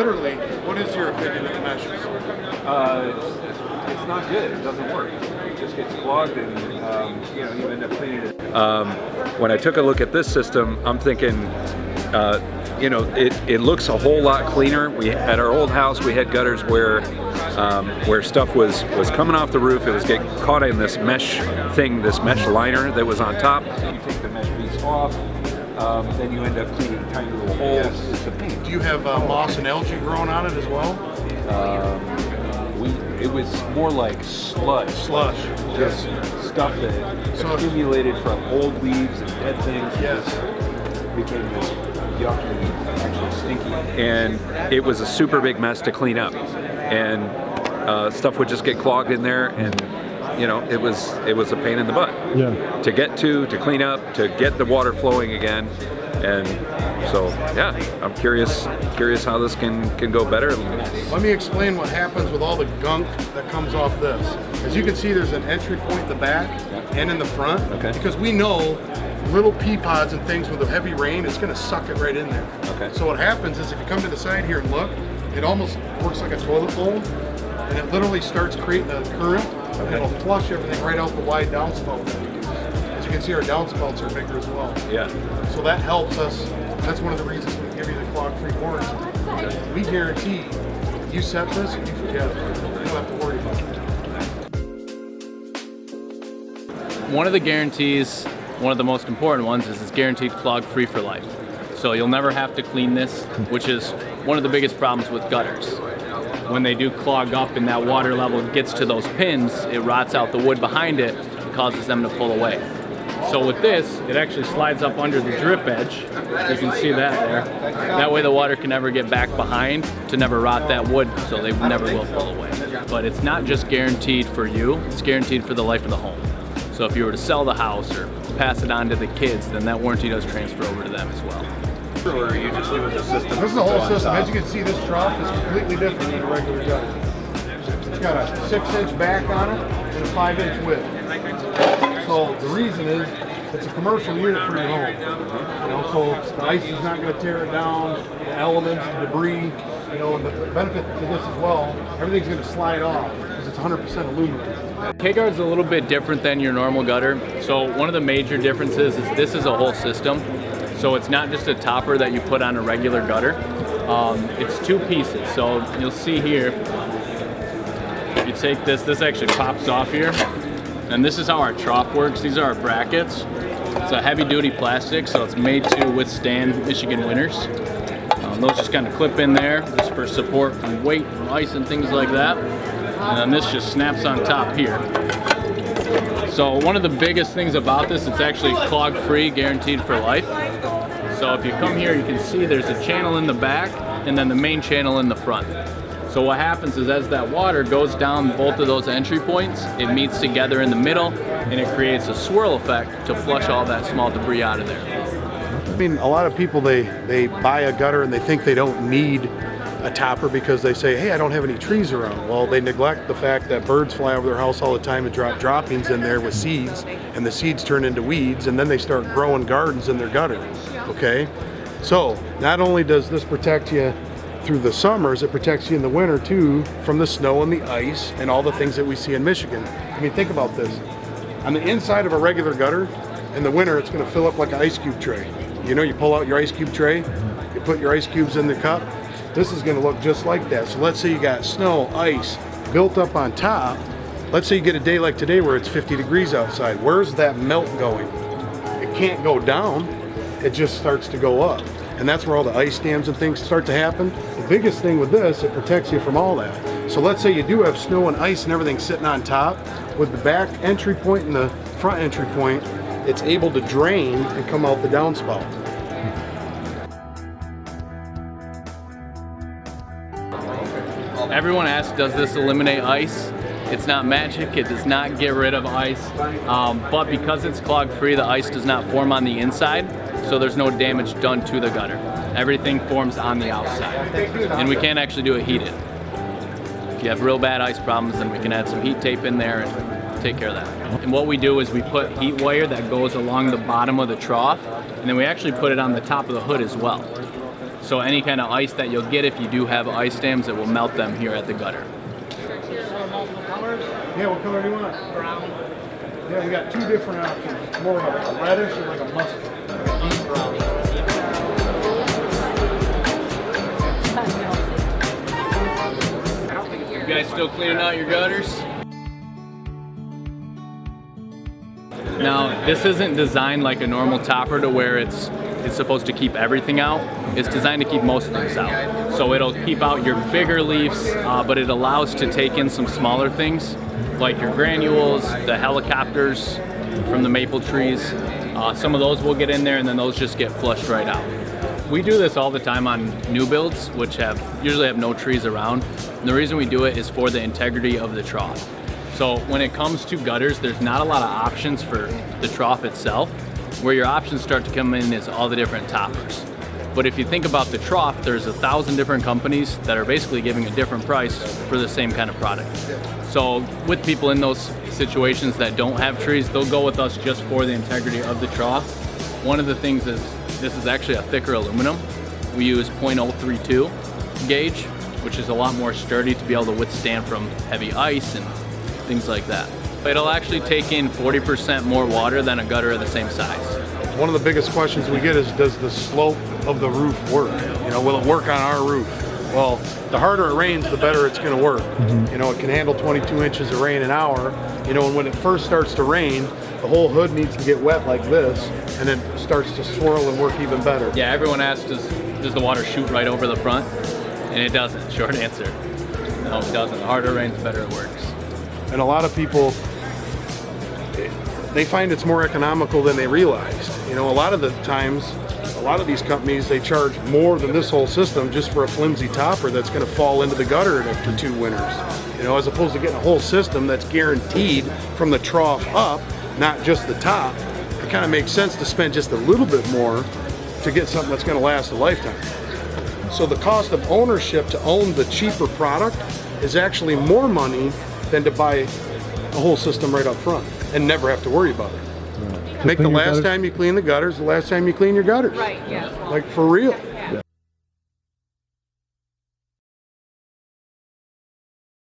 literally, what is your opinion of the meshes? It's not good. It doesn't work. It just gets clogged, and you end up cleaning it. When I took a look at this system, I'm thinking, it looks a whole lot cleaner. At our old house, we had gutters where stuff was coming off the roof. It was getting caught in this mesh thing, this mesh liner that was on top. You take the mesh piece off, then you end up cleaning tiny little holes. Yes. It's a pain. Do you have moss and algae growing on it as well? It was more like slush. Slush. Just stuff that accumulated from old leaves and dead things. Yes. Became this yucky, actually stinky. And it was a super big mess to clean up. And stuff would just get clogged in there, and it was a pain in the butt. Yeah. To get to clean up, to get the water flowing again. And so, yeah, I'm curious how this can go better. Let me explain what happens with all the gunk that comes off this. As you can see, there's an entry point in the back and in the front. Okay. Because we know little pea pods and things with a heavy rain, it's going to suck it right in there. Okay. So what happens is if you come to the side here and look, it almost works like a toilet bowl, and it literally starts creating a current, and it'll flush everything right out the wide downspout that we use. As you can see, our downspouts are bigger as well. Yeah. So that helps us. That's one of the reasons we give you the clog-free warranty. We guarantee you set this and you forget it. You don't have to worry about it. One of the guarantees, one of the most important ones, is it's guaranteed clog-free for life. So you'll never have to clean this, which is one of the biggest problems with gutters. When they do clog up and that water level gets to those pins, it rots out the wood behind it and causes them to pull away. So with this, it actually slides up under the drip edge. You can see that there. That way the water can never get back behind to never rot that wood, so they never will pull away. But it's not just guaranteed for you, it's guaranteed for the life of the home. So if you were to sell the house or pass it on to the kids, then that warranty does transfer over to them as well. Or are you just doing the system? This is the whole system. As you can see, this trough is completely different than a regular gutter. It's got a 6-inch back on it and a 5-inch width. So the reason is it's a commercial unit for your home. So the ice is not going to tear it down, the elements, the debris, and the benefit to this as well, everything's going to slide off because it's 100% aluminum. KGuard's a little bit different than your normal gutter. So one of the major differences is this is a whole system. So it's not just a topper that you put on a regular gutter. It's two pieces. So you'll see here, you take this actually pops off here. And this is how our trough works. These are our brackets. It's a heavy duty plastic, so it's made to withstand Michigan winters. Those just kind of clip in there, just for support from weight, from ice and things like that. And then this just snaps on top here. So one of the biggest things about this, it's actually clog-free, guaranteed for life. So if you come here, you can see there's a channel in the back and then the main channel in the front. So what happens is as that water goes down both of those entry points, it meets together in the middle and it creates a swirl effect to flush all that small debris out of there. I mean, a lot of people, they buy a gutter and they think they don't need a topper because they say, hey, I don't have any trees around. Well, they neglect the fact that birds fly over their house all the time and drop droppings in there with seeds, and the seeds turn into weeds, and then they start growing gardens in their gutter, okay? So not only does this protect you through the summers, it protects you in the winter too from the snow and the ice and all the things that we see in Michigan. I mean, think about this. On the inside of a regular gutter, in the winter, it's gonna fill up like an ice cube tray. You pull out your ice cube tray, you put your ice cubes in the cup. This is gonna look just like that. So let's say you got snow, ice built up on top. Let's say you get a day like today where it's 50 degrees outside. Where's that melt going? It can't go down, it just starts to go up. And that's where all the ice dams and things start to happen. The biggest thing with this, it protects you from all that. So let's say you do have snow and ice and everything sitting on top. With the back entry point and the front entry point, it's able to drain and come out the downspout. Everyone asks, does this eliminate ice? It's not magic, it does not get rid of ice, but because it's clog-free, the ice does not form on the inside, so there's no damage done to the gutter. Everything forms on the outside, and we can't actually do it heated. If you have real bad ice problems, then we can add some heat tape in there and take care of that. And what we do is we put heat wire that goes along the bottom of the trough, and then we actually put it on the top of the hood as well. So So any kind of ice that you'll get, if you do have ice dams, it will melt them here at the gutter. Yeah, what color do you want? Brown. Yeah, we got two different options. It's more like a reddish or like a mustard. Deep brown. You guys still cleaning out your gutters? Now, this isn't designed like a normal topper to where it's supposed to keep everything out. It's designed to keep most things out. So it'll keep out your bigger leaves, but it allows to take in some smaller things like your granules, the helicopters from the maple trees. Some of those will get in there, and then those just get flushed right out. We do this all the time on new builds, which usually have no trees around. And the reason we do it is for the integrity of the trough. So when it comes to gutters, there's not a lot of options for the trough itself. Where your options start to come in is all the different toppers. But if you think about the trough, there's 1,000 different companies that are basically giving a different price for the same kind of product. So with people in those situations that don't have trees, they'll go with us just for the integrity of the trough. One of the things is this is actually a thicker aluminum. We use .032 gauge, which is a lot more sturdy to be able to withstand from heavy ice and things like that. It'll actually take in 40% more water than a gutter of the same size. One of the biggest questions we get is, does the slope of the roof work? You know, will it work on our roof? Well, the harder it rains, the better it's going to work. You know, it can handle 22 inches of rain an hour. You know, and when it first starts to rain, the whole hood needs to get wet like this, and then it starts to swirl and work even better. Yeah, everyone asks, does the water shoot right over the front? And it doesn't. Short answer. No, it doesn't. The harder it rains, the better it works. And a lot of people, they find it's more economical than they realized. You know, a lot of the times, a lot of these companies, they charge more than this whole system just for a flimsy topper that's going to fall into the gutter after 2 winters. You know, as opposed to getting a whole system that's guaranteed from the trough up, not just the top. It kind of makes sense to spend just a little bit more to get something that's going to last a lifetime. So the cost of ownership to own the cheaper product is actually more money than to buy a whole system right up front and never have to worry about it. Make the last time you clean the gutters the last time you clean your gutters. Right, yeah. Like, for real.